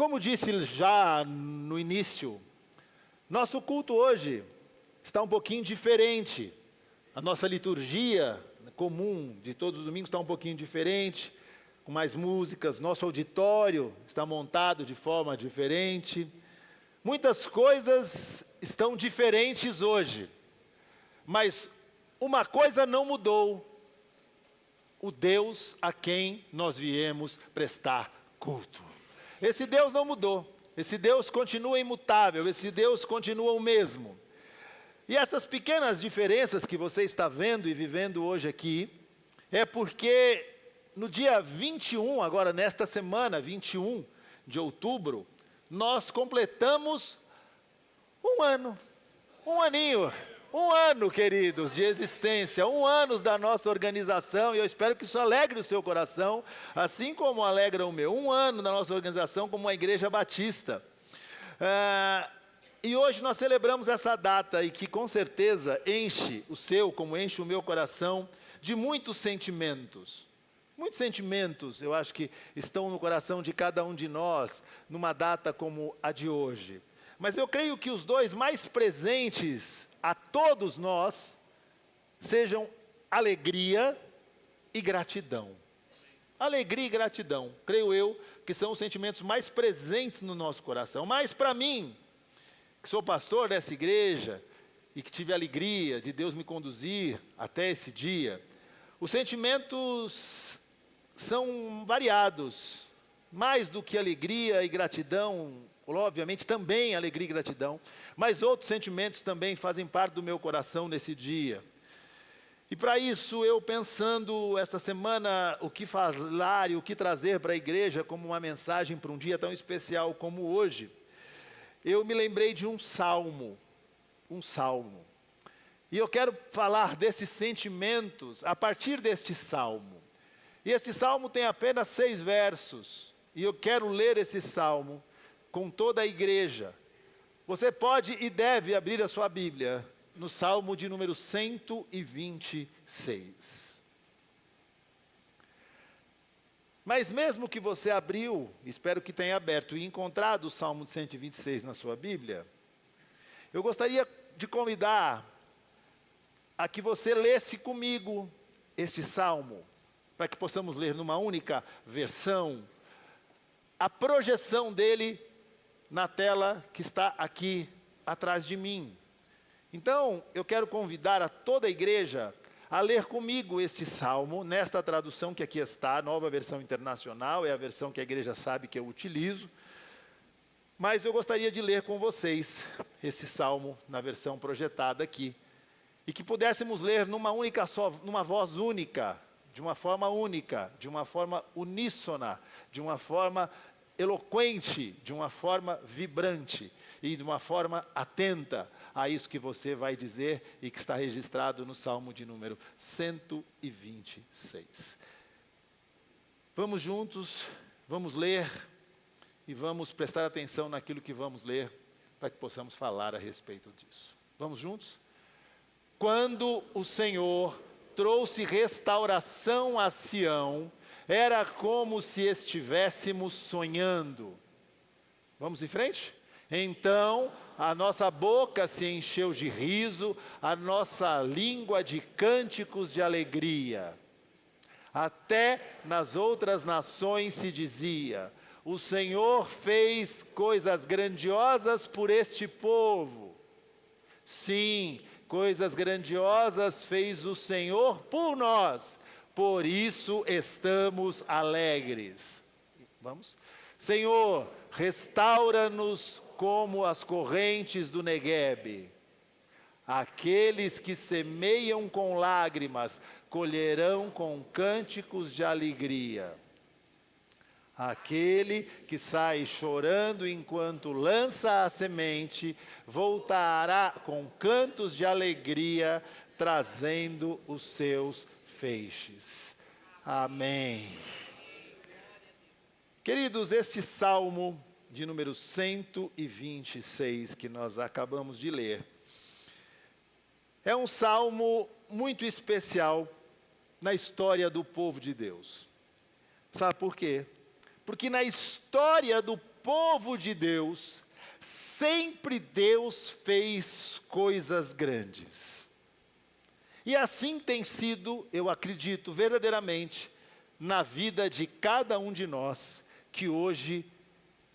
como disse já no início, nosso culto hoje está um pouquinho diferente. A nossa liturgia comum de todos os domingos está um pouquinho diferente, com mais músicas. Nosso auditório está montado de forma diferente. Muitas coisas estão diferentes hoje, mas uma coisa não mudou: o Deus a quem nós viemos prestar culto. Esse Deus não mudou, esse Deus continua imutável, esse Deus continua o mesmo. E essas pequenas diferenças que você está vendo e vivendo hoje aqui, é porque no dia 21, agora nesta semana, 21 de outubro, nós completamos um ano, queridos, de existência, 1 ano da nossa organização, e eu espero que isso alegre o seu coração, assim como alegra o meu. 1 ano da nossa organização como uma igreja batista. E hoje nós celebramos essa data, e que com certeza enche o seu, como enche o meu coração, de muitos sentimentos. Muitos sentimentos, eu acho que estão no coração de cada um de nós, numa data como a de hoje. Mas eu creio que os dois mais presentes a todos nós sejam alegria e gratidão. Alegria e gratidão, creio eu, que são os sentimentos mais presentes no nosso coração. Mas para mim, que sou pastor dessa igreja, e que tive a alegria de Deus me conduzir até esse dia, os sentimentos são variados, mais do que alegria e gratidão, obviamente também alegria e gratidão, mas outros sentimentos também fazem parte do meu coração nesse dia. E para isso, eu pensando esta semana o que falar e o que trazer para a igreja como uma mensagem para um dia tão especial como hoje, eu me lembrei de um salmo. E eu quero falar desses sentimentos a partir deste salmo. E esse salmo tem apenas 6 versos. E eu quero ler esse salmo com toda a igreja. Você pode e deve abrir a sua Bíblia no salmo de número 126. Mas mesmo que você abriu, espero que tenha aberto e encontrado o salmo 126 na sua Bíblia, eu gostaria de convidar a que você lesse comigo este salmo, para que possamos ler numa única versão, a projeção dele na tela que está aqui atrás de mim. Então, eu quero convidar a toda a igreja a ler comigo este salmo, nesta tradução que aqui está, Nova Versão Internacional, é a versão que a igreja sabe que eu utilizo, mas eu gostaria de ler com vocês esse salmo na versão projetada aqui, e que pudéssemos ler numa voz única, de uma forma única, de uma forma uníssona, de uma forma eloquente, de uma forma vibrante e de uma forma atenta a isso que você vai dizer e que está registrado no Salmo de número 126. Vamos juntos, vamos ler e vamos prestar atenção naquilo que vamos ler para que possamos falar a respeito disso. Vamos juntos? Quando o Senhor trouxe restauração a Sião, era como se estivéssemos sonhando. Vamos em frente? Então, a nossa boca se encheu de riso, a nossa língua de cânticos de alegria. Até nas outras nações se dizia: o Senhor fez coisas grandiosas por este povo. Sim, coisas grandiosas fez o Senhor por nós, por isso estamos alegres. Vamos? Senhor, restaura-nos como as correntes do Neguebe. Aqueles que semeiam com lágrimas, colherão com cânticos de alegria. Aquele que sai chorando enquanto lança a semente, voltará com cantos de alegria, trazendo os seus feixes. Amém. Queridos, este salmo de número 126 que nós acabamos de ler, é um salmo muito especial na história do povo de Deus. Sabe por quê? Porque na história do povo de Deus, sempre Deus fez coisas grandes. E assim tem sido, eu acredito verdadeiramente, na vida de cada um de nós, que hoje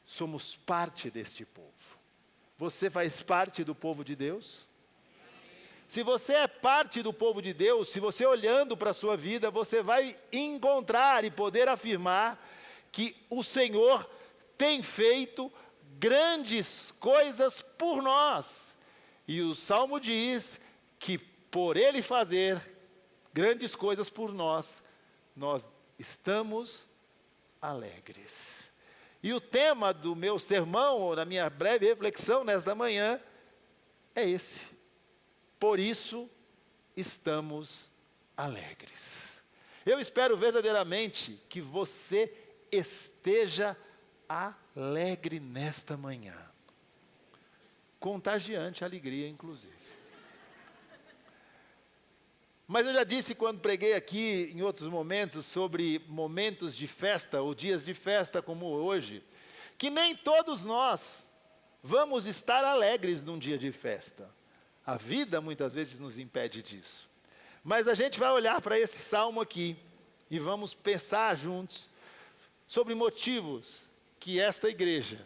somos parte deste povo. Você faz parte do povo de Deus? Se você é parte do povo de Deus, se você olhando para a sua vida, você vai encontrar e poder afirmar que o Senhor tem feito grandes coisas por nós. E o Salmo diz que por Ele fazer grandes coisas por nós, nós estamos alegres. E o tema do meu sermão, ou da minha breve reflexão nesta manhã, é esse. Por isso, estamos alegres. Eu espero verdadeiramente que você esteja alegre nesta manhã. Contagiante a alegria, inclusive. Mas eu já disse quando preguei aqui em outros momentos sobre momentos de festa, ou dias de festa como hoje, que nem todos nós vamos estar alegres num dia de festa. A vida muitas vezes nos impede disso. Mas a gente vai olhar para esse salmo aqui e vamos pensar juntos sobre motivos que esta igreja,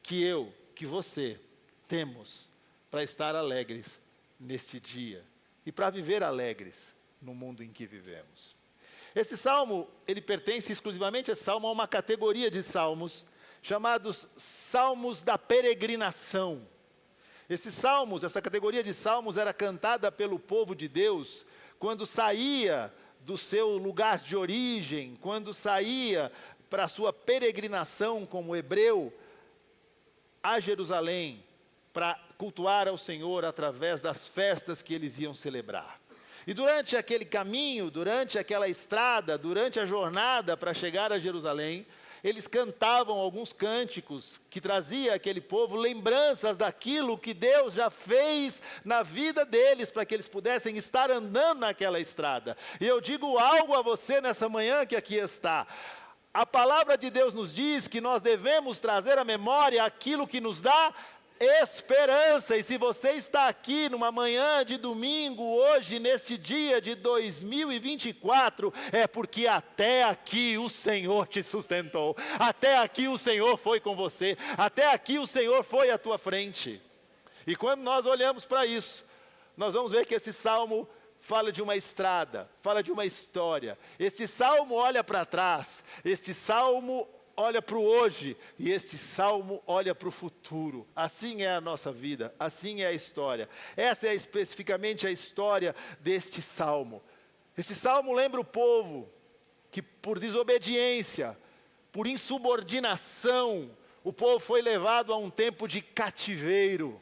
que eu, que você, temos para estar alegres neste dia. E para viver alegres no mundo em que vivemos. Esse salmo, ele pertence exclusivamente, esse salmo, a uma categoria de salmos, chamados salmos da peregrinação. Esses salmos, essa categoria de salmos era cantada pelo povo de Deus, quando saía do seu lugar de origem, quando saía para a sua peregrinação como hebreu, a Jerusalém, para cultuar ao Senhor através das festas que eles iam celebrar. E durante aquele caminho, durante aquela estrada, durante a jornada para chegar a Jerusalém, eles cantavam alguns cânticos que trazia àquele povo lembranças daquilo que Deus já fez na vida deles, para que eles pudessem estar andando naquela estrada. E eu digo algo a você nessa manhã que aqui está. A palavra de Deus nos diz que nós devemos trazer à memória aquilo que nos dá esperança. E se você está aqui numa manhã de domingo, hoje, neste dia de 2024, é porque até aqui o Senhor te sustentou, até aqui o Senhor foi com você, até aqui o Senhor foi à tua frente. E quando nós olhamos para isso, nós vamos ver que esse salmo fala de uma estrada, fala de uma história. Esse salmo olha para trás, este salmo olha para o hoje, e este salmo olha para o futuro. Assim é a nossa vida, assim é a história. Essa é especificamente a história deste salmo. Esse salmo lembra o povo que por desobediência, por insubordinação, o povo foi levado a um tempo de cativeiro.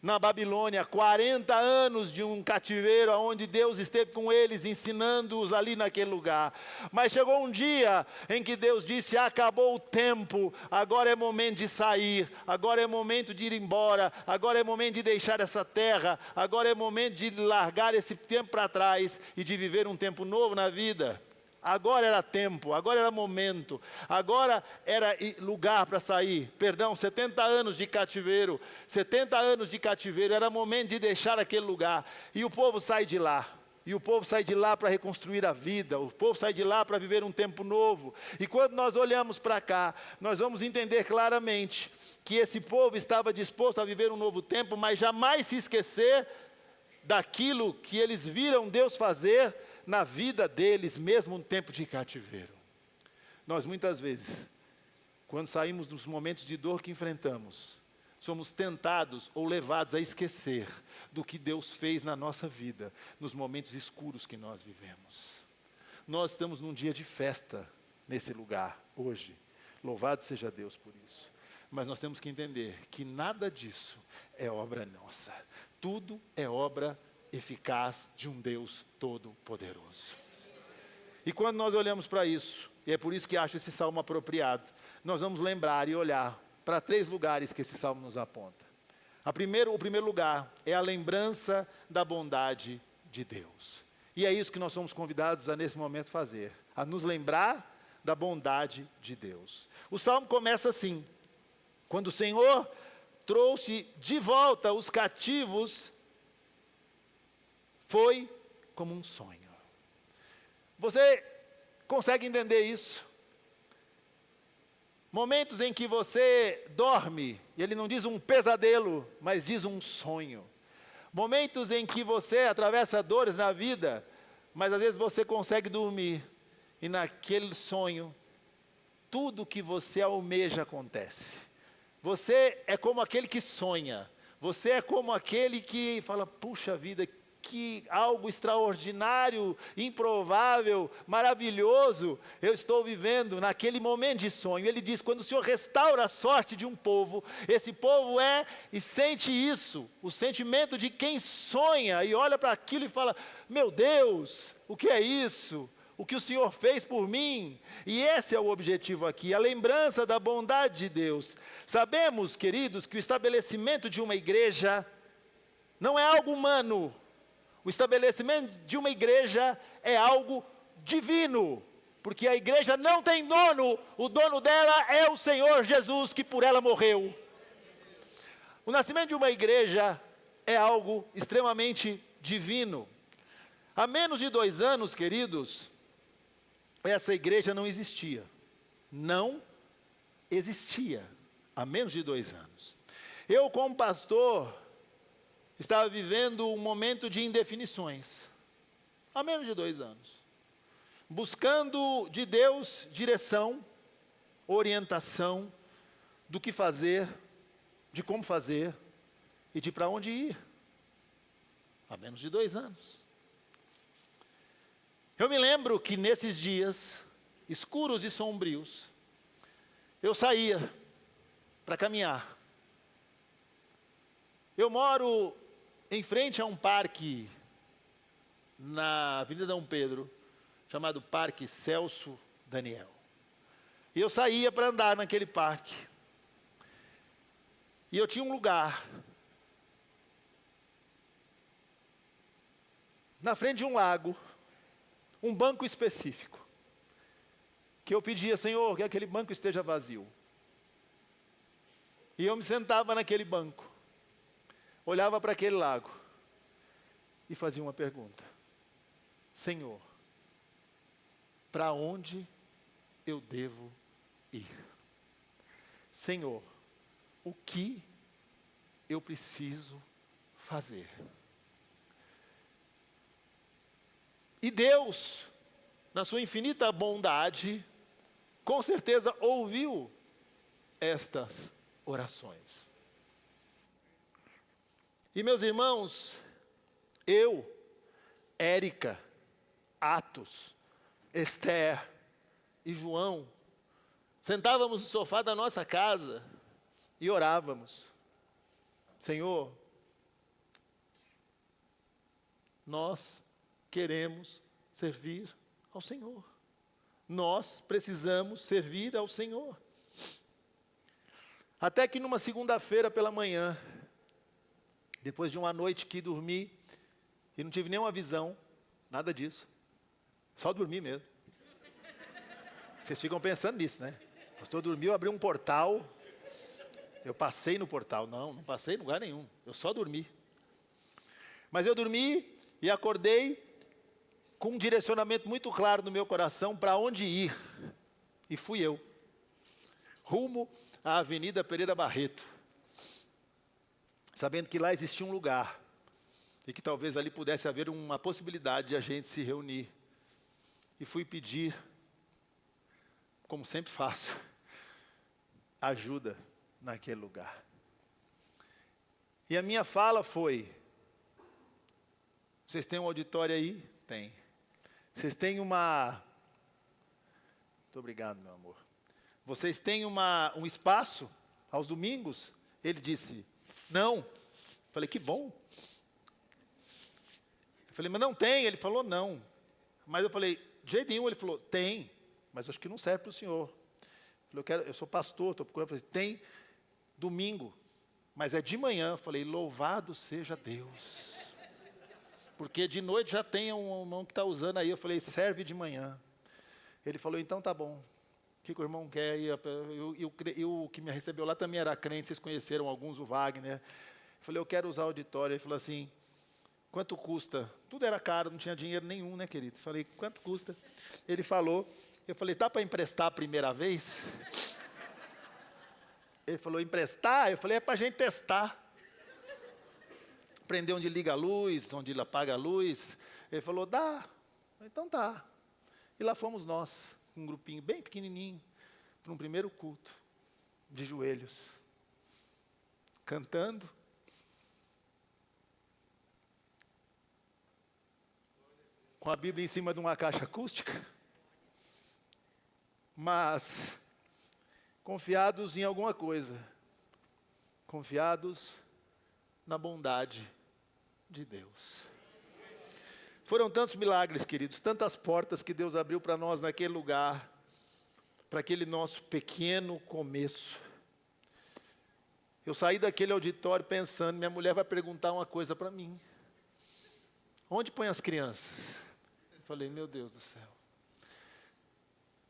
Na Babilônia, 40 anos de um cativeiro, onde Deus esteve com eles, ensinando-os ali naquele lugar. Mas chegou um dia em que Deus disse: acabou o tempo, agora é momento de sair, agora é momento de ir embora, agora é momento de deixar essa terra, agora é momento de largar esse tempo para trás e de viver um tempo novo na vida. Agora era tempo, agora era momento, agora era lugar para sair. 70 anos de cativeiro, 70 anos de cativeiro, era momento de deixar aquele lugar. E o povo sai de lá, e o povo sai de lá para reconstruir a vida, o povo sai de lá para viver um tempo novo. E quando nós olhamos para cá, nós vamos entender claramente que esse povo estava disposto a viver um novo tempo, mas jamais se esquecer daquilo que eles viram Deus fazer na vida deles, mesmo no tempo de cativeiro. Nós muitas vezes, quando saímos dos momentos de dor que enfrentamos, somos tentados ou levados a esquecer do que Deus fez na nossa vida, nos momentos escuros que nós vivemos. Nós estamos num dia de festa nesse lugar, hoje. Louvado seja Deus por isso. Mas nós temos que entender que nada disso é obra nossa. Tudo é obra eficaz de um Deus todo-poderoso. E quando nós olhamos para isso, e é por isso que acho esse salmo apropriado, nós vamos lembrar e olhar para 3 lugares que esse salmo nos aponta. O primeiro lugar é a lembrança da bondade de Deus. E é isso que nós somos convidados a nesse momento fazer, a nos lembrar da bondade de Deus. O salmo começa assim: Quando o Senhor trouxe de volta os cativos, foi como um sonho. Você consegue entender isso? Momentos em que você dorme, e ele não diz um pesadelo, mas diz um sonho. Momentos em que você atravessa dores na vida, mas às vezes você consegue dormir, e naquele sonho, tudo que você almeja acontece. Você é como aquele que sonha, você é como aquele que fala, puxa vida, que algo extraordinário, improvável, maravilhoso eu estou vivendo naquele momento de sonho. Ele diz, quando o Senhor restaura a sorte de um povo, esse povo é e sente isso, o sentimento de quem sonha e olha para aquilo e fala, meu Deus, o que é isso? O que o Senhor fez por mim? E esse é o objetivo aqui, a lembrança da bondade de Deus. Sabemos, queridos, que o estabelecimento de uma igreja não é algo humano. O estabelecimento de uma igreja é algo divino, porque a igreja não tem dono, o dono dela é o Senhor Jesus, que por ela morreu. O nascimento de uma igreja é algo extremamente divino. Há menos de 2 anos, queridos, essa igreja não existia. Não existia, há menos de 2 anos. Eu, como pastor, estava vivendo um momento de indefinições, há menos de 2 anos, buscando de Deus direção, orientação, do que fazer, de como fazer, e de para onde ir, há menos de 2 anos. Eu me lembro que nesses dias, escuros e sombrios, eu saía para caminhar. Eu moro em frente a um parque, na Avenida Dom Pedro, chamado Parque Celso Daniel. E eu saía para andar naquele parque. E eu tinha um lugar, na frente de um lago, um banco específico, que eu pedia, Senhor, que aquele banco esteja vazio. E eu me sentava naquele banco, olhava para aquele lago e fazia uma pergunta: Senhor, para onde eu devo ir? Senhor, o que eu preciso fazer? E Deus, na sua infinita bondade, com certeza ouviu estas orações. E meus irmãos, eu, Érica, Atos, Esther e João, sentávamos no sofá da nossa casa e orávamos. Senhor, nós queremos servir ao Senhor. Nós precisamos servir ao Senhor. Até que numa segunda-feira pela manhã, depois de uma noite que dormi, e não tive nenhuma visão, nada disso, só dormi mesmo. Vocês ficam pensando nisso, né? O pastor dormiu, abriu um portal, eu passei no portal. Não passei em lugar nenhum, eu só dormi. Mas eu dormi e acordei com um direcionamento muito claro no meu coração para onde ir. E fui eu, rumo à Avenida Pereira Barreto, sabendo que lá existia um lugar, e que talvez ali pudesse haver uma possibilidade de a gente se reunir. E fui pedir, como sempre faço, ajuda naquele lugar. E a minha fala foi: vocês têm um auditório aí? Tem. Vocês têm uma... Muito obrigado, meu amor. Vocês têm um espaço aos domingos? Ele disse, não. Falei, que bom. Eu falei, mas não tem? Ele falou, não. Mas eu falei, de jeito nenhum. Ele falou, tem, mas acho que não serve para o senhor. Eu falei, eu sou pastor, estou procurando. Eu falei, tem domingo, mas é de manhã. Eu falei, louvado seja Deus. Porque de noite já tem um irmão que está usando aí. Eu falei, serve de manhã. Ele falou, então tá bom. que o irmão quer? E o que me recebeu lá também era crente, vocês conheceram alguns, o Wagner. Eu falei, eu quero usar o auditório. Ele falou assim, quanto custa? Tudo era caro, não tinha dinheiro nenhum, né, querido? Falei, quanto custa? Ele falou, eu falei, dá para emprestar a primeira vez? Ele falou, emprestar? Eu falei, é para a gente testar. Aprender onde liga a luz, onde apaga a luz. Ele falou, dá. Então tá. E lá fomos nós, um grupinho bem pequenininho, para um primeiro culto, de joelhos, cantando. Com a Bíblia em cima de uma caixa acústica, mas confiados em alguma coisa, confiados na bondade de Deus. Foram tantos milagres, queridos, tantas portas que Deus abriu para nós naquele lugar, para aquele nosso pequeno começo. Eu saí daquele auditório pensando, minha mulher vai perguntar uma coisa para mim. Onde põe as crianças? Eu falei, meu Deus do céu.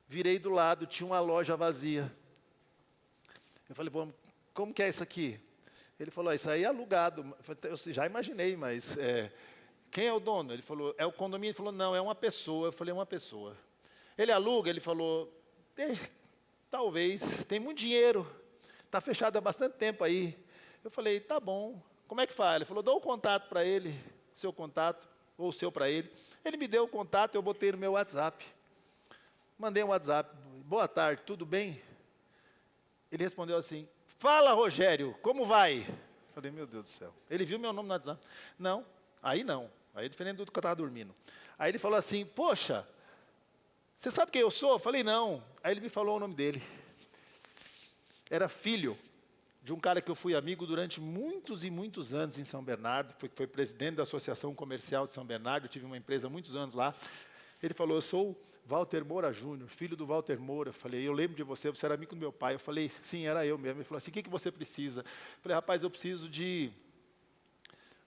Virei do lado, tinha uma loja vazia. Eu falei, bom, como que é isso aqui? Ele falou, isso aí é alugado. Eu já imaginei, mas quem é o dono? Ele falou, é o condomínio. Ele falou, não, é uma pessoa. Eu falei, uma pessoa. Ele aluga? Ele falou, talvez, tem muito dinheiro. Está fechado há bastante tempo aí. Eu falei, tá bom. Como é que faz? Ele falou, dou o contato para ele, seu contato, ou o seu para ele. Ele me deu o contato, eu botei no meu WhatsApp. Mandei um WhatsApp, boa tarde, tudo bem? Ele respondeu assim, fala Rogério, como vai? Falei, meu Deus do céu. Ele viu meu nome no WhatsApp. Não, aí é diferente do que eu estava dormindo. Aí ele falou assim, poxa, você sabe quem eu sou? Eu falei, não. Aí ele me falou o nome dele. Era filho de um cara que eu fui amigo durante muitos e muitos anos em São Bernardo, foi presidente da Associação Comercial de São Bernardo, eu tive uma empresa há muitos anos lá. Ele falou, eu sou Walter Moura Júnior, filho do Walter Moura. Eu falei, eu lembro de você, você era amigo do meu pai. Eu falei, sim, era eu mesmo. Ele falou assim, o que você precisa? Eu falei, rapaz, eu preciso de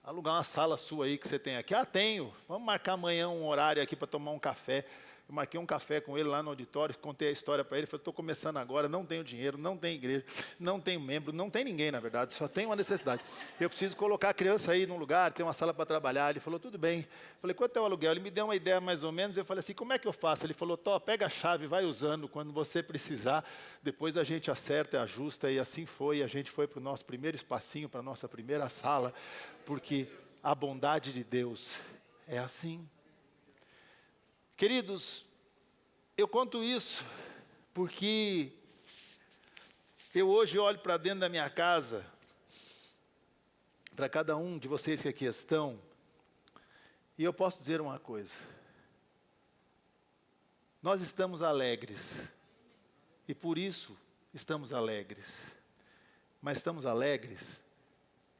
alugar uma sala sua aí que você tem aqui. Ah, tenho, vamos marcar amanhã um horário aqui para tomar um café. Eu marquei um café com ele lá no auditório, contei a história para ele, falei, estou começando agora, não tenho dinheiro, não tenho igreja, não tenho membro, não tem ninguém, na verdade, só tem uma necessidade. Eu preciso colocar a criança aí num lugar, tem uma sala para trabalhar. Ele falou, tudo bem. Eu falei, quanto é o aluguel? Ele me deu uma ideia mais ou menos, eu falei assim, como é que eu faço? Ele falou, pega a chave, vai usando, quando você precisar, depois a gente acerta e ajusta, e assim foi, a gente foi para o nosso primeiro espacinho, para a nossa primeira sala, porque a bondade de Deus é assim. Queridos, eu conto isso porque eu hoje olho para dentro da minha casa, para cada um de vocês que aqui estão, e eu posso dizer uma coisa. Nós estamos alegres, e por isso estamos alegres. Mas estamos alegres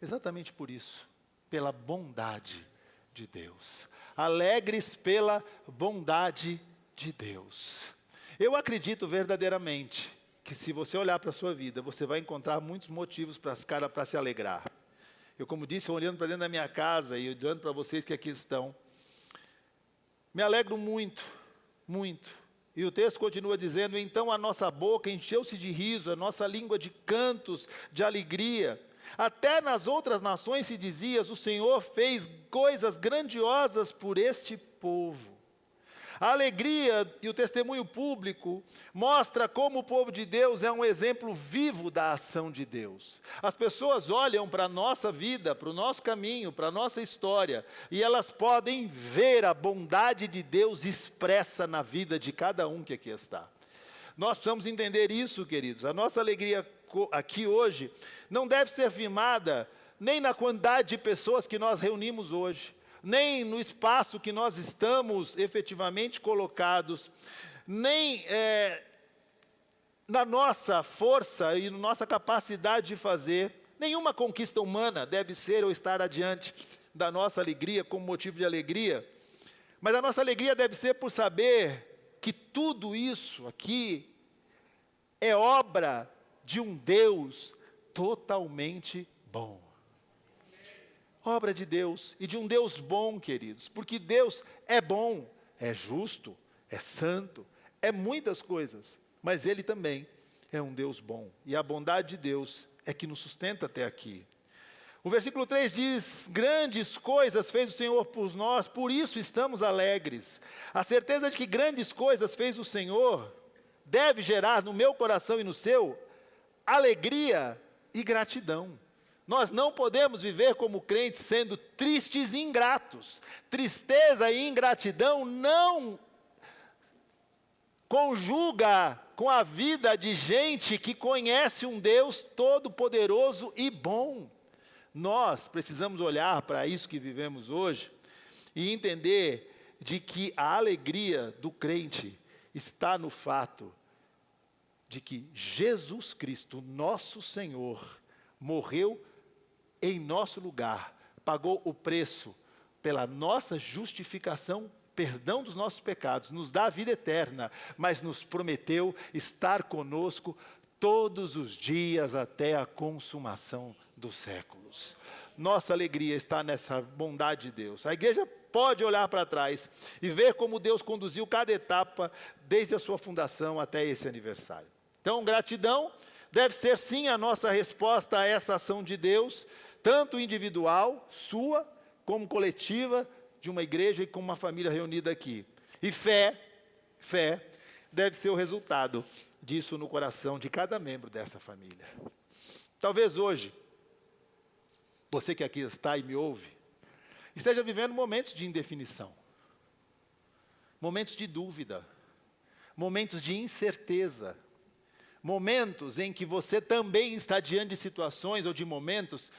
exatamente por isso, pela bondade de Deus. Alegres pela bondade de Deus. Eu acredito verdadeiramente que se você olhar para a sua vida, você vai encontrar muitos motivos para se alegrar. Eu, como disse, olhando para dentro da minha casa e olhando para vocês que aqui estão, me alegro muito, muito. E o texto continua dizendo, então a nossa boca encheu-se de riso, a nossa língua de cantos, de alegria. Até nas outras nações se dizia, o Senhor fez coisas grandiosas por este povo. A alegria e o testemunho público mostra como o povo de Deus é um exemplo vivo da ação de Deus. As pessoas olham para a nossa vida, para o nosso caminho, para a nossa história, e elas podem ver a bondade de Deus expressa na vida de cada um que aqui está. Nós precisamos entender isso, queridos. A nossa alegria aqui hoje não deve ser firmada nem na quantidade de pessoas que nós reunimos hoje, nem no espaço que nós estamos efetivamente colocados, nem na nossa força e na nossa capacidade de fazer. Nenhuma conquista humana deve ser ou estar adiante da nossa alegria como motivo de alegria, mas a nossa alegria deve ser por saber que tudo isso aqui é obra de um Deus totalmente bom. Obra de Deus, e de um Deus bom, queridos, porque Deus é bom, é justo, é santo, é muitas coisas, mas Ele também é um Deus bom. E a bondade de Deus é que nos sustenta até aqui. O versículo 3 diz: grandes coisas fez o Senhor por nós, por isso estamos alegres. A certeza de que grandes coisas fez o Senhor deve gerar no meu coração e no seu alegria e gratidão. Nós não podemos viver como crentes sendo tristes e ingratos. Tristeza e ingratidão não conjuga com a vida de gente que conhece um Deus todo-poderoso e bom. Nós precisamos olhar para isso que vivemos hoje e entender de que a alegria do crente está no fato de que Jesus Cristo, nosso Senhor, morreu em nosso lugar, pagou o preço pela nossa justificação, perdão dos nossos pecados, nos dá a vida eterna, mas nos prometeu estar conosco todos os dias até a consumação dos séculos. Nossa alegria está nessa bondade de Deus. A igreja pode olhar para trás e ver como Deus conduziu cada etapa desde a sua fundação até esse aniversário. Então, gratidão deve ser sim a nossa resposta a essa ação de Deus, tanto individual, sua, como coletiva, de uma igreja e com uma família reunida aqui. E fé deve ser o resultado disso no coração de cada membro dessa família. Talvez hoje, você que aqui está e me ouve, esteja vivendo momentos de indefinição, momentos de dúvida, momentos de incerteza, momentos em que você também está diante de situações ou de momentos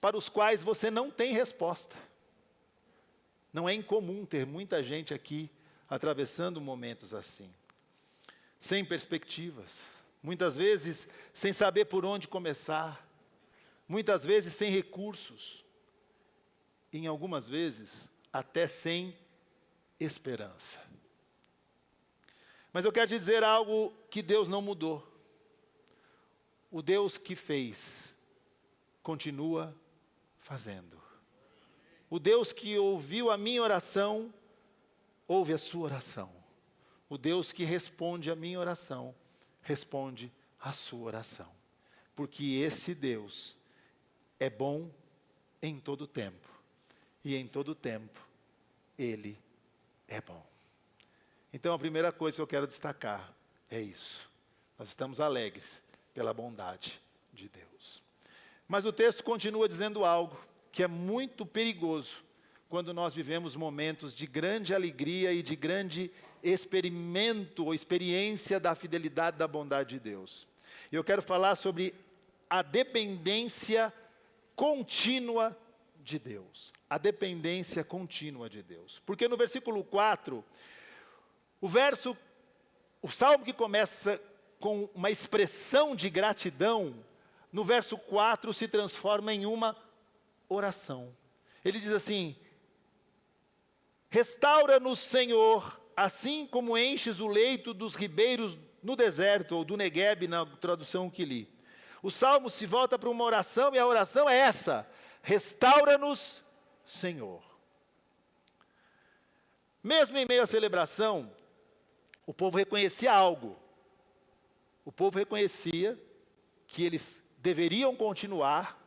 para os quais você não tem resposta. Não é incomum ter muita gente aqui atravessando momentos assim, sem perspectivas, muitas vezes sem saber por onde começar, muitas vezes sem recursos, e em algumas vezes até sem esperança. Mas eu quero te dizer algo que Deus não mudou. O Deus que fez, continua fazendo. O Deus que ouviu a minha oração, ouve a sua oração. O Deus que responde a minha oração, responde a sua oração. Porque esse Deus é bom em todo tempo. E em todo tempo, Ele é bom. Então a primeira coisa que eu quero destacar é isso. Nós estamos alegres pela bondade de Deus. Mas o texto continua dizendo algo que é muito perigoso quando nós vivemos momentos de grande alegria e de grande experimento ou experiência da fidelidade da bondade de Deus. E eu quero falar sobre a dependência contínua de Deus. A dependência contínua de Deus. Porque no versículo 4, o salmo que começa com uma expressão de gratidão, no verso 4 se transforma em uma oração. Ele diz assim: restaura-nos, Senhor, assim como enches o leito dos ribeiros no deserto, ou do Negueb, na tradução que li. O salmo se volta para uma oração, e a oração é essa: restaura-nos, Senhor. Mesmo em meio à celebração, o povo reconhecia algo. O povo reconhecia que eles deveriam continuar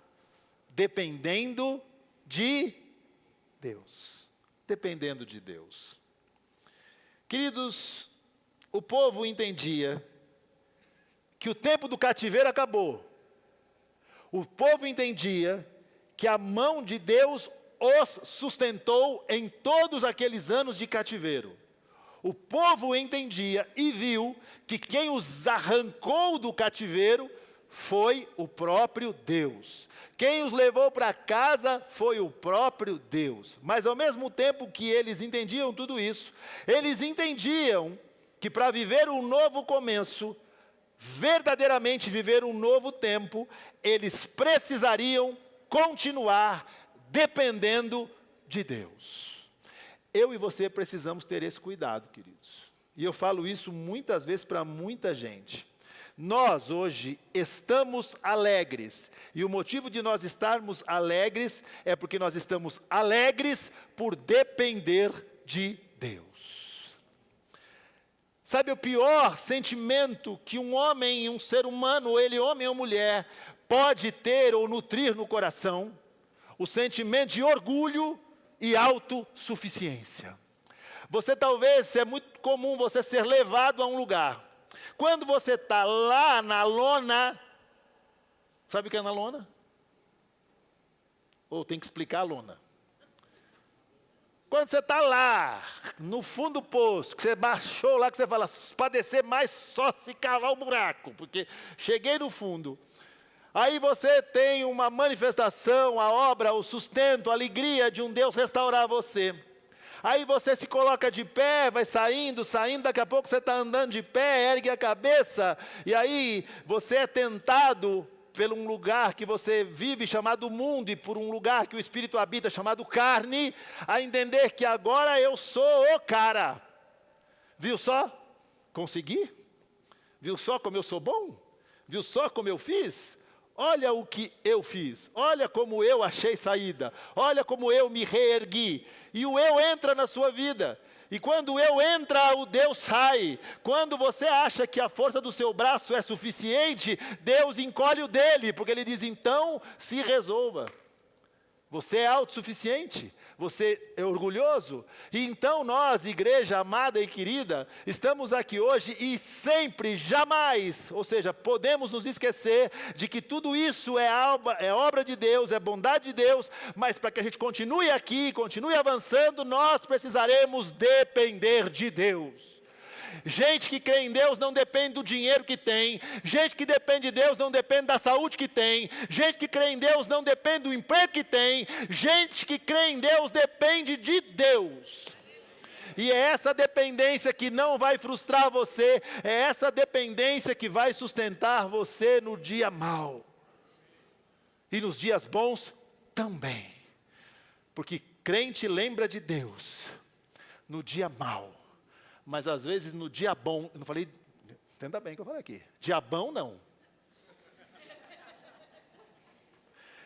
dependendo de Deus. Dependendo de Deus. Queridos, o povo entendia que o tempo do cativeiro acabou. O povo entendia que a mão de Deus os sustentou em todos aqueles anos de cativeiro. O povo entendia e viu que quem os arrancou do cativeiro foi o próprio Deus. Quem os levou para casa foi o próprio Deus. Mas ao mesmo tempo que eles entendiam tudo isso, eles entendiam que para viver um novo começo, verdadeiramente viver um novo tempo, eles precisariam continuar dependendo de Deus. Eu e você precisamos ter esse cuidado, queridos. E eu falo isso muitas vezes para muita gente. Nós hoje estamos alegres, e o motivo de nós estarmos alegres é porque nós estamos alegres por depender de Deus. Sabe o pior sentimento que um homem, um ser humano, ele homem ou mulher, pode ter ou nutrir no coração? O sentimento de orgulho e autossuficiência. Você talvez, é muito comum você ser levado a um lugar. Quando você está lá na lona, sabe o que é na lona? Ou tem que explicar a lona. Quando você está lá, no fundo do poço, que você baixou lá, que você fala, para descer mais só se cavar o buraco, porque cheguei no fundo. Aí você tem uma manifestação, a obra, o sustento, a alegria de um Deus restaurar você. Aí você se coloca de pé, vai saindo, daqui a pouco você está andando de pé, ergue a cabeça, e aí você é tentado por um lugar que você vive chamado mundo e por um lugar que o Espírito habita chamado carne, a entender que agora eu sou o cara. Viu só? Consegui? Viu só como eu sou bom? Viu só como eu fiz? Olha o que eu fiz, olha como eu achei saída, olha como eu me reergui. E o eu entra na sua vida. E quando o eu entra, o Deus sai. Quando você acha que a força do seu braço é suficiente, Deus encolhe o dele, porque ele diz, então, se resolva. Você é autossuficiente, você é orgulhoso. E então nós, igreja amada e querida, estamos aqui hoje e sempre, jamais, ou seja, podemos nos esquecer de que tudo isso é obra de Deus, é bondade de Deus, mas para que a gente continue aqui, continue avançando, nós precisaremos depender de Deus. Gente que crê em Deus não depende do dinheiro que tem. Gente que depende de Deus não depende da saúde que tem. Gente que crê em Deus não depende do emprego que tem. Gente que crê em Deus depende de Deus. E é essa dependência que não vai frustrar você. É essa dependência que vai sustentar você no dia mau. E nos dias bons também. Porque crente lembra de Deus no dia mau. Mas às vezes no dia bom, eu não falei, entenda bem o que eu falei aqui, dia bom não.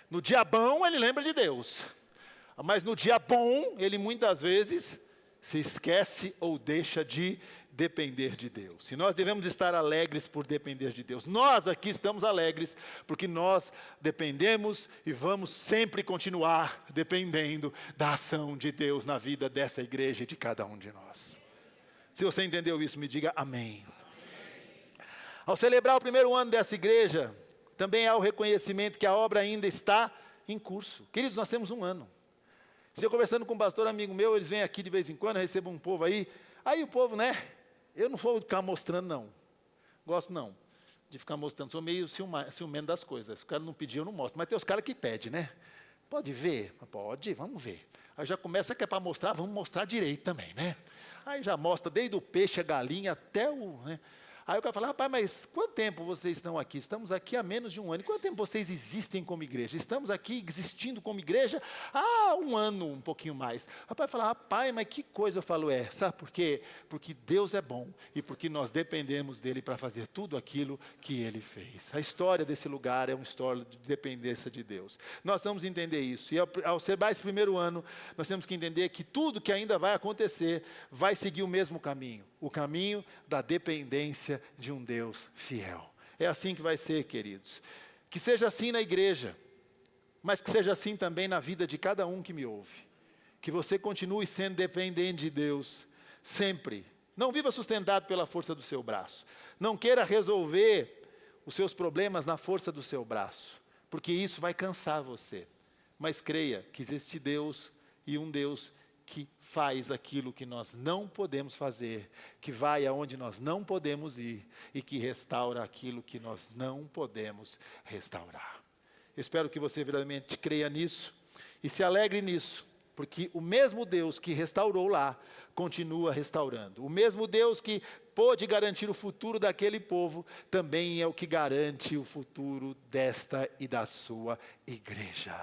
No dia bom ele lembra de Deus, mas no dia bom ele muitas vezes se esquece ou deixa de depender de Deus. E nós devemos estar alegres por depender de Deus. Nós aqui estamos alegres porque nós dependemos e vamos sempre continuar dependendo da ação de Deus na vida dessa igreja e de cada um de nós. Se você entendeu isso, me diga amém. Ao celebrar o primeiro ano dessa igreja, também há o reconhecimento que a obra ainda está em curso. Queridos, nós temos um ano. Se eu conversando com um pastor amigo meu, eles vêm aqui de vez em quando, eu recebo um povo aí. Aí o povo, né? Eu não vou ficar mostrando, não. Gosto não de ficar mostrando. Sou meio ciumento das coisas. Os caras não pediam, eu não mostro. Mas tem os caras que pedem, né? Pode ver? Pode, vamos ver. Aí já começa que é para mostrar, vamos mostrar direito também, né? Aí já mostra desde o peixe, a galinha, até o... Né? Aí o cara fala, rapaz, mas quanto tempo vocês estão aqui? Estamos aqui há menos de um ano. E quanto tempo vocês existem como igreja? Estamos aqui existindo como igreja há um ano, um pouquinho mais. O rapaz fala, rapaz, mas que coisa. Eu falo, sabe por quê? Porque Deus é bom e porque nós dependemos dEle para fazer tudo aquilo que Ele fez. A história desse lugar é uma história de dependência de Deus. Nós vamos entender isso. E ao celebrar esse primeiro ano, nós temos que entender que tudo que ainda vai acontecer vai seguir o mesmo caminho. O caminho da dependência de um Deus fiel. É assim que vai ser, queridos. Que seja assim na igreja, mas que seja assim também na vida de cada um que me ouve. Que você continue sendo dependente de Deus, sempre. Não viva sustentado pela força do seu braço. Não queira resolver os seus problemas na força do seu braço, porque isso vai cansar você. Mas creia que existe Deus e um Deus que faz aquilo que nós não podemos fazer, que vai aonde nós não podemos ir e que restaura aquilo que nós não podemos restaurar. Eu espero que você verdadeiramente creia nisso e se alegre nisso, porque o mesmo Deus que restaurou lá, continua restaurando. O mesmo Deus que pôde garantir o futuro daquele povo, também é o que garante o futuro desta e da sua igreja.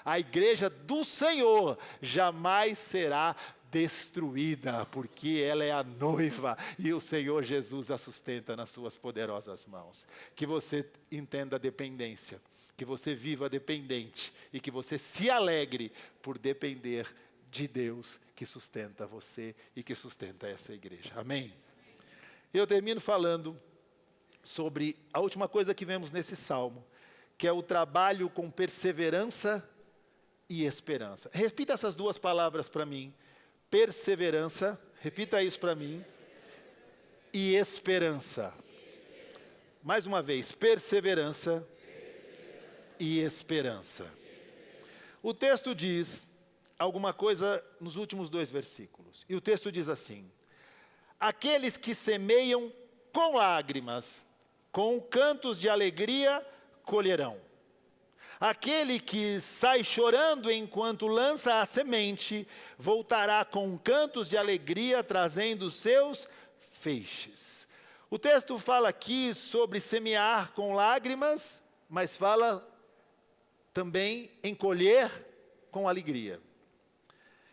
A igreja do Senhor jamais será destruída, porque ela é a noiva e o Senhor Jesus a sustenta nas suas poderosas mãos. Que você entenda a dependência, que você viva dependente e que você se alegre por depender de Deus que sustenta você e que sustenta essa igreja. Amém? Eu termino falando sobre a última coisa que vemos nesse salmo, que é o trabalho com perseverança e esperança. Repita essas duas palavras para mim. Perseverança, repita isso para mim, e esperança. Mais uma vez, perseverança e esperança. O texto diz alguma coisa nos últimos 2 versículos. E o texto diz assim: aqueles que semeiam com lágrimas, com cantos de alegria colherão. Aquele que sai chorando enquanto lança a semente, voltará com cantos de alegria, trazendo seus feixes. O texto fala aqui sobre semear com lágrimas, mas fala também em colher com alegria.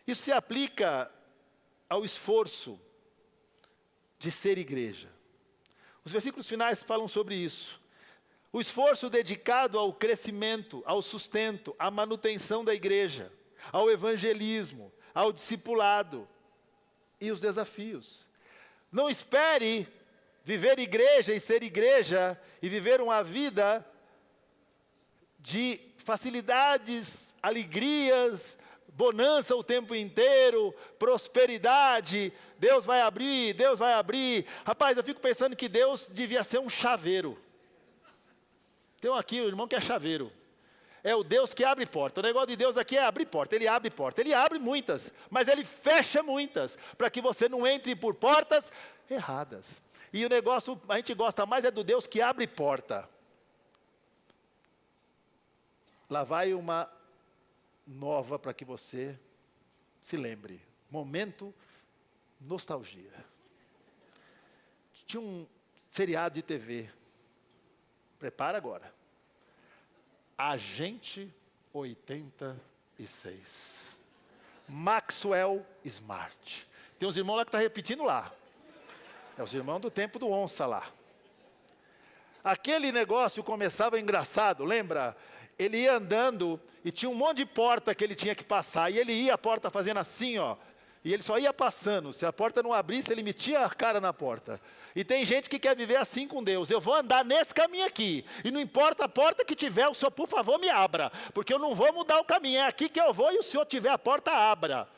Isso se aplica ao esforço de ser igreja. Os versículos finais falam sobre isso. O esforço dedicado ao crescimento, ao sustento, à manutenção da igreja, ao evangelismo, ao discipulado e os desafios. Não espere viver igreja e ser igreja e viver uma vida de facilidades, alegrias, bonança o tempo inteiro, prosperidade, Deus vai abrir, Deus vai abrir. Rapaz, eu fico pensando que Deus devia ser um chaveiro. Tem um aqui, o irmão que é chaveiro. É o Deus que abre porta. O negócio de Deus aqui é abrir porta. Ele abre porta. Ele abre muitas, mas Ele fecha muitas, para que você não entre por portas erradas. E o negócio, a gente gosta mais é do Deus que abre porta. Lá vai uma nova para que você se lembre. Momento nostalgia. Tinha um seriado de TV. Prepara agora. Agente 86. Maxwell Smart. Tem uns irmãos lá que estão repetindo lá. É os irmãos do tempo do onça lá. Aquele negócio começava engraçado, lembra? Ele ia andando e tinha um monte de porta que ele tinha que passar. E ele ia a porta fazendo assim, ó. E ele só ia passando. Se a porta não abrisse, ele metia a cara na porta. E tem gente que quer viver assim com Deus. Eu vou andar nesse caminho aqui. E não importa a porta que tiver, o Senhor, por favor, me abra. Porque eu não vou mudar o caminho. É aqui que eu vou e o Senhor tiver a porta, abra.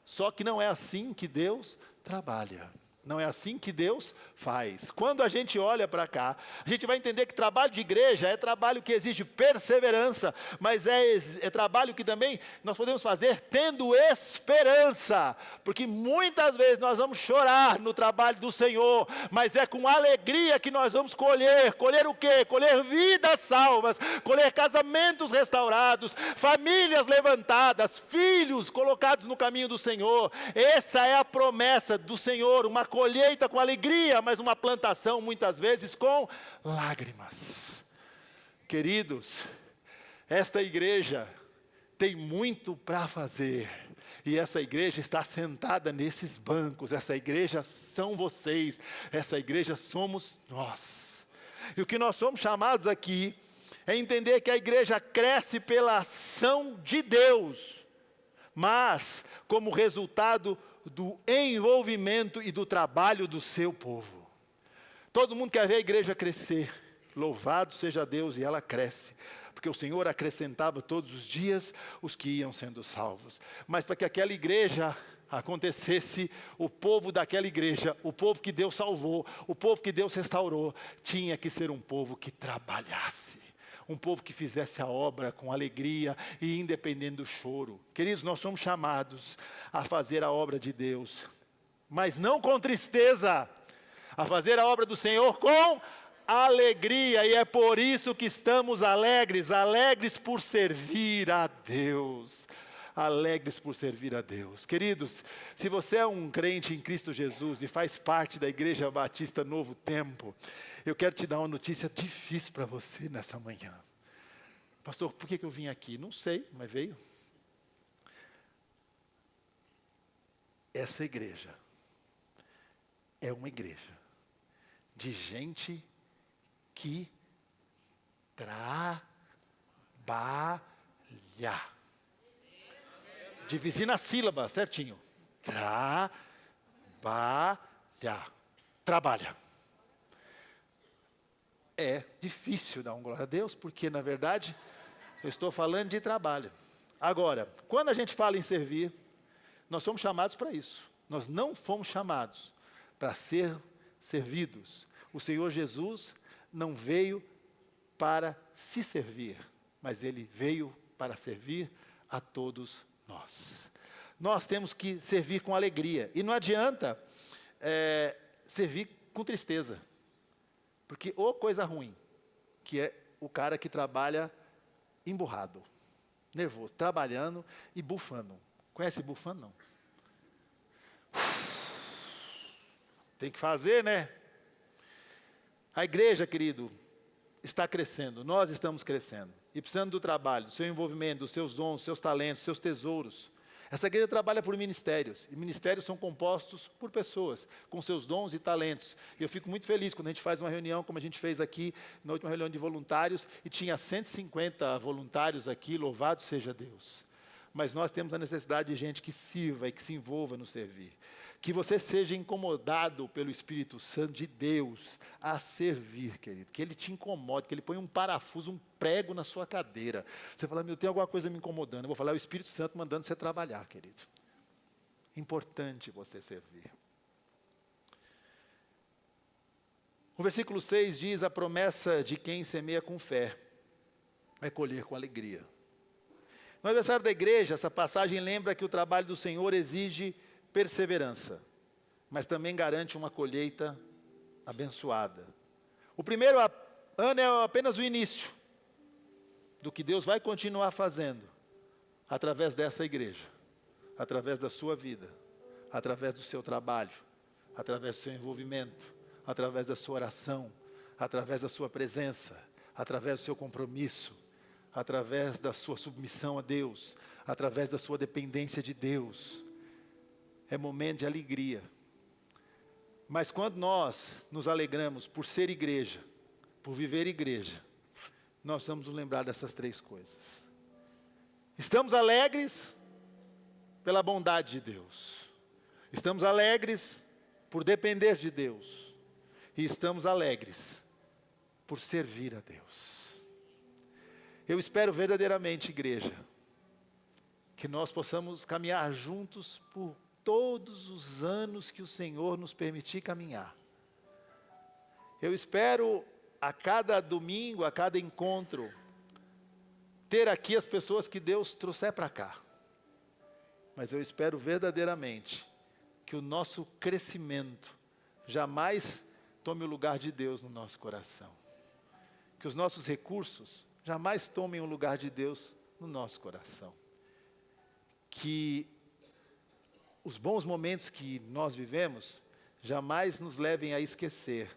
Só que não é assim que Deus trabalha. Não é assim que Deus faz. Quando a gente olha para cá, a gente vai entender que trabalho de igreja é trabalho que exige perseverança, mas é trabalho que também nós podemos fazer tendo esperança, porque muitas vezes nós vamos chorar no trabalho do Senhor, mas é com alegria que nós vamos colher. Colher o quê? Colher vidas salvas, colher casamentos restaurados, famílias levantadas, filhos colocados no caminho do Senhor. Essa é a promessa do Senhor, uma colheita com alegria, mas uma plantação muitas vezes com lágrimas. Queridos, esta igreja tem muito para fazer, e essa igreja está sentada nesses bancos. Essa igreja são vocês, essa igreja somos nós. E o que nós somos chamados aqui é entender que a igreja cresce pela ação de Deus, mas como resultado do envolvimento e do trabalho do seu povo. Todo mundo quer ver a igreja crescer. Louvado seja Deus, e ela cresce, porque o Senhor acrescentava todos os dias os que iam sendo salvos. Mas para que aquela igreja acontecesse, o povo daquela igreja, o povo que Deus salvou, o povo que Deus restaurou, tinha que ser um povo que trabalhasse. Um povo que fizesse a obra com alegria e independente do choro. Queridos, nós somos chamados a fazer a obra de Deus, mas não com tristeza, a fazer a obra do Senhor com alegria, e é por isso que estamos alegres, alegres por servir a Deus. Alegres por servir a Deus. Queridos, se você é um crente em Cristo Jesus e faz parte da Igreja Batista Novo Tempo, eu quero te dar uma notícia difícil para você nessa manhã. Pastor, por que eu vim aqui? Não sei, mas veio. Essa igreja é uma igreja de gente que trabalha. Divisi na sílaba, certinho. Trabalha. trabalha. É difícil dar um glória a Deus, porque na verdade eu estou falando de trabalho. Agora, quando a gente fala em servir, nós somos chamados para isso. Nós não fomos chamados para ser servidos. O Senhor Jesus não veio para se servir, mas Ele veio para servir a todos nós. Nós temos que servir com alegria. E não adianta servir com tristeza. Porque ou coisa ruim, que é o cara que trabalha emburrado, nervoso, trabalhando e bufando. Conhece bufando? Não. Tem que fazer, né? A igreja, querido, está crescendo, nós estamos crescendo. E precisando do trabalho, do seu envolvimento, dos seus dons, dos seus talentos, dos seus tesouros. Essa igreja trabalha por ministérios, e ministérios são compostos por pessoas, com seus dons e talentos. E eu fico muito feliz quando a gente faz uma reunião, como a gente fez aqui, na última reunião de voluntários, e tinha 150 voluntários aqui, louvado seja Deus. Mas nós temos a necessidade de gente que sirva e que se envolva no servir. Que você seja incomodado pelo Espírito Santo de Deus a servir, querido. Que Ele te incomode, que Ele põe um parafuso, um prego na sua cadeira. Você fala, tem alguma coisa me incomodando. Eu vou falar, é o Espírito Santo mandando você trabalhar, querido. Importante você servir. O versículo 6 diz, a promessa de quem semeia com fé é colher com alegria. No aniversário da igreja, essa passagem lembra que o trabalho do Senhor exige perseverança, mas também garante uma colheita abençoada. O primeiro ano é apenas o início do que Deus vai continuar fazendo através dessa igreja, através da sua vida, através do seu trabalho, através do seu envolvimento, através da sua oração, através da sua presença, através do seu compromisso, através da sua submissão a Deus, através da sua dependência de Deus. É momento de alegria. Mas quando nós nos alegramos por ser igreja, por viver igreja, nós vamos nos lembrar dessas três coisas. Estamos alegres pela bondade de Deus. Estamos alegres por depender de Deus. E estamos alegres por servir a Deus. Eu espero verdadeiramente, igreja, que nós possamos caminhar juntos por todos os anos que o Senhor nos permitir caminhar. Eu espero a cada domingo, a cada encontro, ter aqui as pessoas que Deus trouxer para cá. Mas eu espero verdadeiramente que o nosso crescimento jamais tome o lugar de Deus no nosso coração. Que os nossos recursos jamais tomem o lugar de Deus no nosso coração. Que os bons momentos que nós vivemos jamais nos levem a esquecer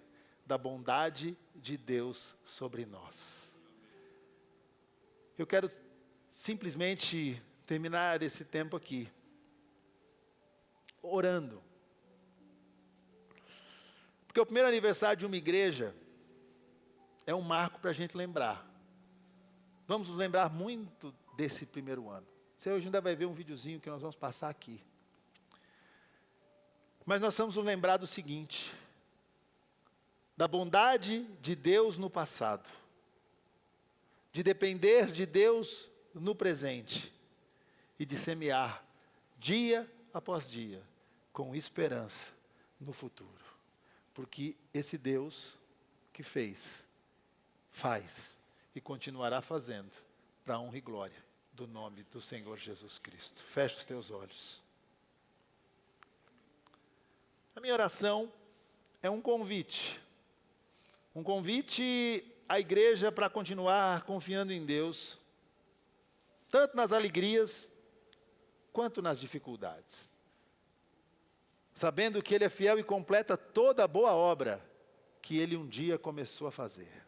da bondade de Deus sobre nós. Eu quero simplesmente terminar esse tempo aqui, orando. Porque o primeiro aniversário de uma igreja é um marco para a gente lembrar. Vamos nos lembrar muito desse primeiro ano. Você hoje ainda vai ver um videozinho que nós vamos passar aqui. Mas nós vamos nos lembrar do seguinte, da bondade de Deus no passado, de depender de Deus no presente e de semear dia após dia com esperança no futuro. Porque esse Deus que fez, faz e continuará fazendo para a honra e glória do nome do Senhor Jesus Cristo. Feche os teus olhos. A minha oração é um convite à igreja para continuar confiando em Deus, tanto nas alegrias, quanto nas dificuldades. Sabendo que Ele é fiel e completa toda a boa obra que Ele um dia começou a fazer.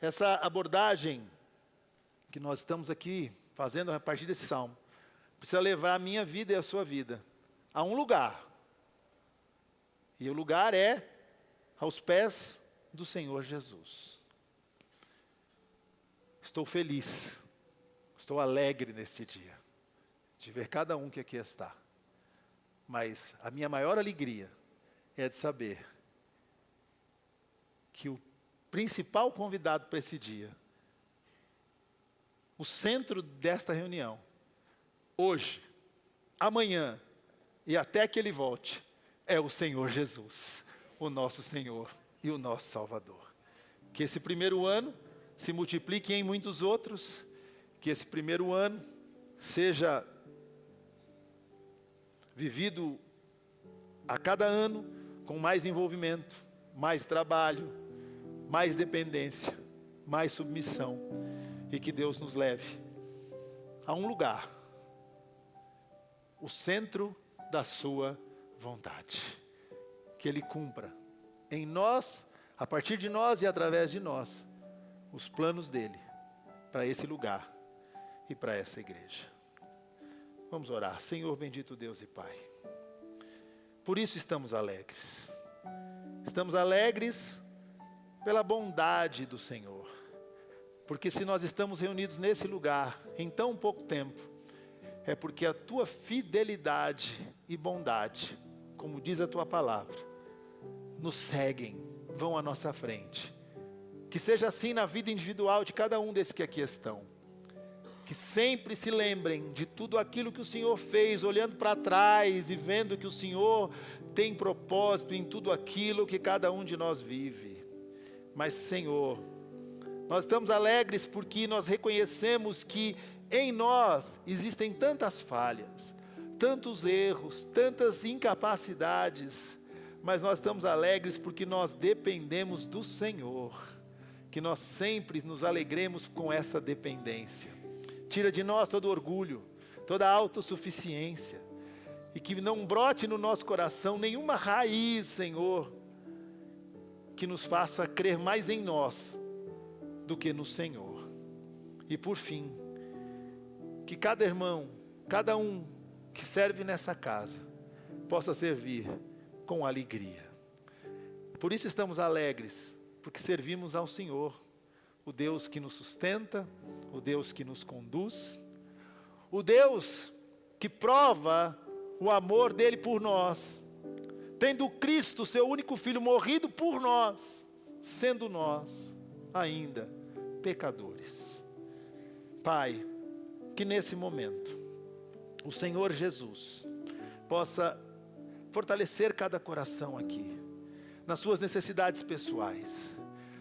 Essa abordagem que nós estamos aqui fazendo a partir desse salmo, precisa levar a minha vida e a sua vida a um lugar. E o lugar é aos pés do Senhor Jesus. Estou feliz, estou alegre neste dia, de ver cada um que aqui está. Mas a minha maior alegria é de saber que o principal convidado para esse dia, o centro desta reunião, hoje, amanhã e até que Ele volte, é o Senhor Jesus, o nosso Senhor e o nosso Salvador. Que esse primeiro ano se multiplique em muitos outros, que esse primeiro ano seja vivido a cada ano com mais envolvimento, mais trabalho, mais dependência, mais submissão, e que Deus nos leve a um lugar, o centro da sua vontade, que Ele cumpra em nós, a partir de nós e através de nós, os planos dEle para esse lugar e para essa igreja. Vamos orar. Senhor bendito Deus e Pai, por isso estamos alegres. Estamos alegres pela bondade do Senhor, porque se nós estamos reunidos nesse lugar em tão pouco tempo, é porque a Tua fidelidade e bondade, como diz a Tua palavra, nos seguem, vão à nossa frente. Que seja assim na vida individual de cada um desses que aqui estão. Que sempre se lembrem de tudo aquilo que o Senhor fez, olhando para trás e vendo que o Senhor tem propósito em tudo aquilo que cada um de nós vive. Mas, Senhor, nós estamos alegres porque nós reconhecemos que em nós existem tantas falhas, tantos erros, tantas incapacidades, mas nós estamos alegres porque nós dependemos do Senhor, que nós sempre nos alegremos com essa dependência. Tira de nós todo orgulho, toda autossuficiência, e que não brote no nosso coração nenhuma raiz, Senhor, que nos faça crer mais em nós do que no Senhor. E por fim, que cada irmão, cada um que serve nessa casa, possa servir com alegria. Por isso estamos alegres, porque servimos ao Senhor, o Deus que nos sustenta, o Deus que nos conduz, o Deus que prova o amor dele por nós, tendo Cristo, seu único Filho, morrido por nós, sendo nós ainda pecadores. Pai, que nesse momento o Senhor Jesus possa fortalecer cada coração aqui, nas suas necessidades pessoais.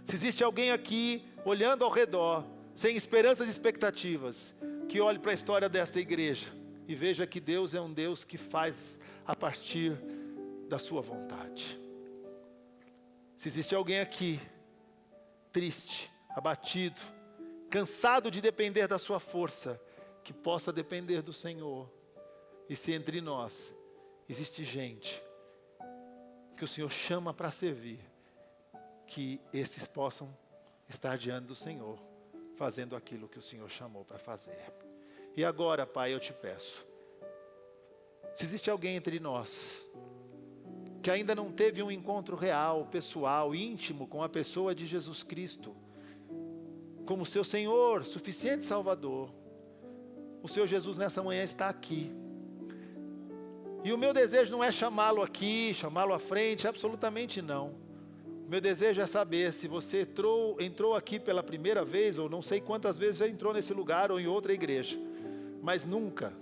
Se existe alguém aqui olhando ao redor, sem esperanças e expectativas, que olhe para a história desta igreja e veja que Deus é um Deus que faz a partir da sua vontade. Se existe alguém aqui triste, abatido, cansado de depender da sua força, que possa depender do Senhor. E se entre nós existe gente que o Senhor chama para servir, que esses possam estar diante do Senhor, fazendo aquilo que o Senhor chamou para fazer. E agora, Pai, eu te peço, se existe alguém entre nós que ainda não teve um encontro real, pessoal, íntimo com a pessoa de Jesus Cristo, como seu Senhor, suficiente Salvador, o Senhor Jesus nessa manhã está aqui. E o meu desejo não é chamá-lo aqui, chamá-lo à frente, absolutamente não. O meu desejo é saber se você entrou aqui pela primeira vez, ou não sei quantas vezes já entrou nesse lugar ou em outra igreja, mas nunca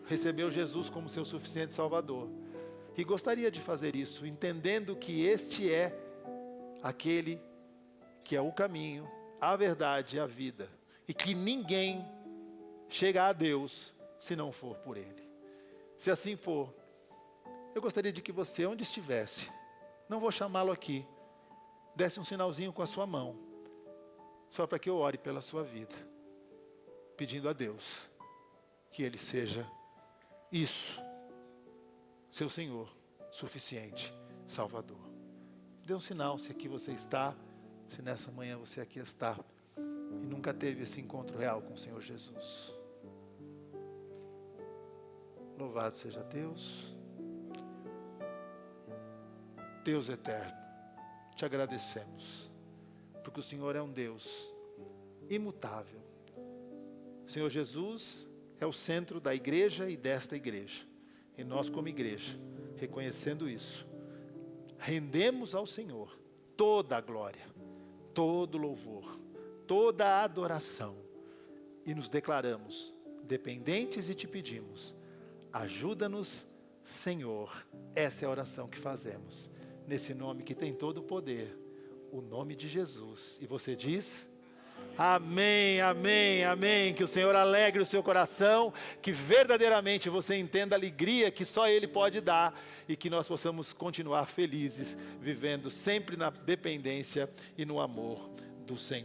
recebeu Jesus como seu suficiente Salvador. E gostaria de fazer isso, entendendo que este é aquele que é o caminho, a verdade e a vida, e que ninguém chega a Deus se não for por Ele. Se assim for, eu gostaria de que você, onde estivesse, não vou chamá-lo aqui, desse um sinalzinho com a sua mão, só para que eu ore pela sua vida, pedindo a Deus que Ele seja isso, seu Senhor, suficiente, Salvador. Dê um sinal se aqui você está, se nessa manhã você aqui está, e nunca teve esse encontro real com o Senhor Jesus. Louvado seja Deus. Deus eterno, te agradecemos, porque o Senhor é um Deus imutável. O Senhor Jesus é o centro da igreja e desta igreja. E nós como igreja, reconhecendo isso, rendemos ao Senhor toda a glória, todo o louvor, toda a adoração, e nos declaramos dependentes e te pedimos, ajuda-nos, Senhor. Essa é a oração que fazemos, nesse nome que tem todo o poder, o nome de Jesus. E você diz: amém, amém, amém. Que o Senhor alegre o seu coração, que verdadeiramente você entenda a alegria que só Ele pode dar, e que nós possamos continuar felizes, vivendo sempre na dependência e no amor do Senhor.